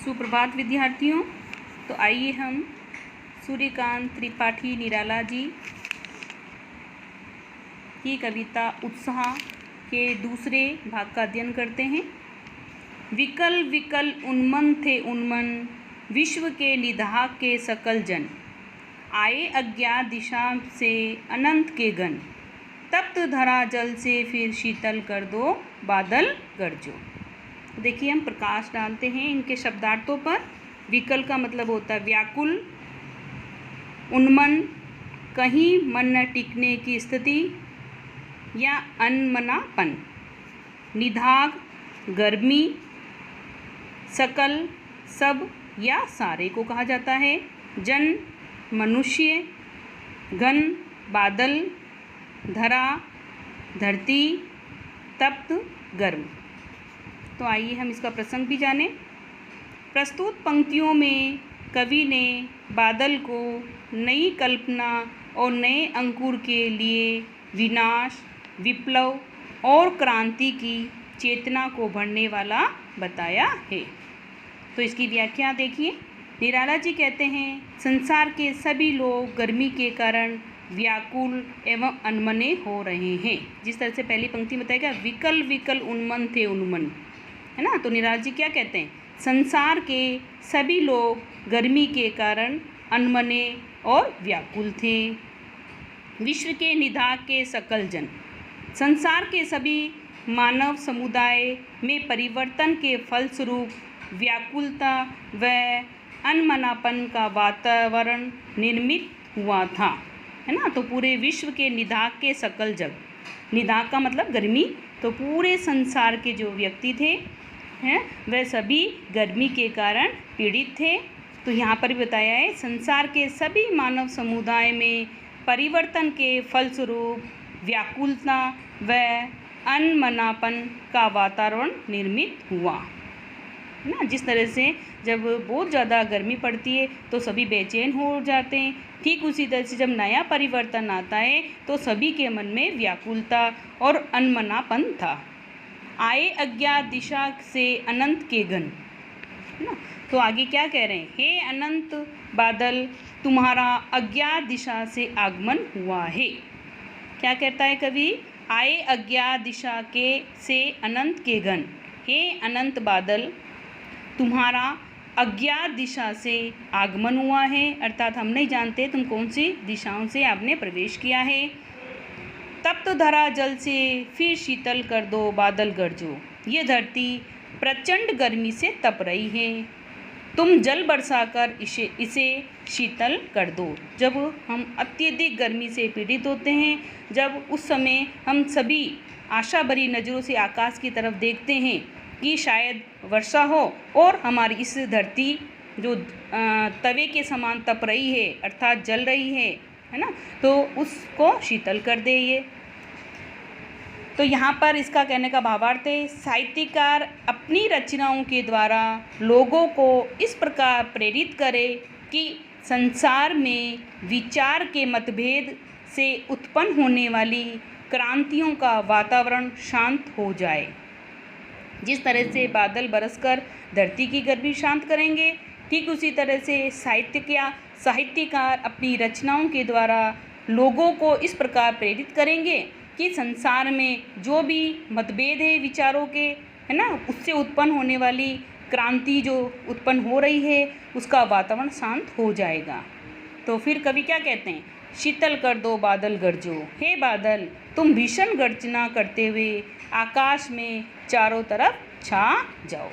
सुप्रभात विद्यार्थियों। तो आइए हम सूर्यकांत त्रिपाठी निराला जी की कविता उत्साह के दूसरे भाग का अध्ययन करते हैं। विकल विकल उन्मन थे उन्मन, विश्व के निधाक के सकल जन, आए अज्ञात दिशा से अनंत के गण, तप्त धरा जल से फिर शीतल कर दो बादल गरजो। देखिए हम प्रकाश डालते हैं इनके शब्दार्थों पर। विकल का मतलब होता है व्याकुल, उन्मन कहीं मन न टिकने की स्थिति या अनमनापन, निधाग गर्मी, सकल सब या सारे को कहा जाता है, जन मनुष्य, घन बादल, धरा धरती, तप्त गर्म। तो आइए हम इसका प्रसंग भी जानें। प्रस्तुत पंक्तियों में कवि ने बादल को नई कल्पना और नए अंकुर के लिए विनाश, विप्लव और क्रांति की चेतना को भरने वाला बताया है। तो इसकी व्याख्या देखिए। निराला जी कहते हैं, संसार के सभी लोग गर्मी के कारण व्याकुल एवं अनमने हो रहे हैं। जिस तरह से पहली पंक्ति में बताया गया, विकल विकल उन्मन थे उन्मन, है ना। तो निराला जी क्या कहते हैं, संसार के सभी लोग गर्मी के कारण अनमने और व्याकुल थे। विश्व के निधाक के सकल जन, संसार के सभी मानव समुदाय में परिवर्तन के फलस्वरूप व्याकुलता व अनमनापन का वातावरण निर्मित हुआ था, है ना। तो पूरे विश्व के निधाक के सकल जग, निधाक का मतलब गर्मी, तो पूरे संसार के जो व्यक्ति थे हैं वह सभी गर्मी के कारण पीड़ित थे। तो यहाँ पर भी बताया है, संसार के सभी मानव समुदाय में परिवर्तन के फलस्वरूप व्याकुलता व अनमनापन का वातावरण निर्मित हुआ, है ना। जिस तरह से जब बहुत ज़्यादा गर्मी पड़ती है तो सभी बेचैन हो जाते हैं, ठीक उसी तरह से जब नया परिवर्तन आता है तो सभी के मन में व्याकुलता और अनमनापन था। आए अज्ञात दिशा से अनंत के गण, है ना। तो आगे क्या कह रहे हैं, हे अनंत बादल, तुम्हारा अज्ञात दिशा से आगमन हुआ है। क्या कहता है कवि, आए अज्ञात दिशा के से अनंत के गण, हे अनंत बादल, तुम्हारा अज्ञात दिशा से आगमन हुआ है, अर्थात हम नहीं जानते तुम कौन सी दिशाओं से आपने प्रवेश किया है। तप्त धरा जल से फिर शीतल कर दो बादल गरजो, ये धरती प्रचंड गर्मी से तप रही है, तुम जल बरसाकर इसे शीतल कर दो। जब हम अत्यधिक गर्मी से पीड़ित होते हैं, जब उस समय हम सभी आशा भरी नज़रों से आकाश की तरफ देखते हैं कि शायद वर्षा हो और हमारी इस धरती जो तवे के समान तप रही है अर्थात जल रही है ना, तो उसको शीतल कर दे ये। तो यहाँ पर इसका कहने का भावार्थ है, साहित्यकार अपनी रचनाओं के द्वारा लोगों को इस प्रकार प्रेरित करे कि संसार में विचार के मतभेद से उत्पन्न होने वाली क्रांतियों का वातावरण शांत हो जाए। जिस तरह से बादल बरसकर धरती की गर्मी शांत करेंगे, ठीक उसी तरह से साहित्यकार अपनी रचनाओं के द्वारा लोगों को इस प्रकार प्रेरित करेंगे कि संसार में जो भी मतभेद है विचारों के, है ना, उससे उत्पन्न होने वाली क्रांति जो उत्पन्न हो रही है उसका वातावरण शांत हो जाएगा। तो फिर कवि क्या कहते हैं, शीतल कर दो बादल गरजो, हे बादल तुम भीषण गर्जना करते हुए आकाश में चारों तरफ छा जाओ।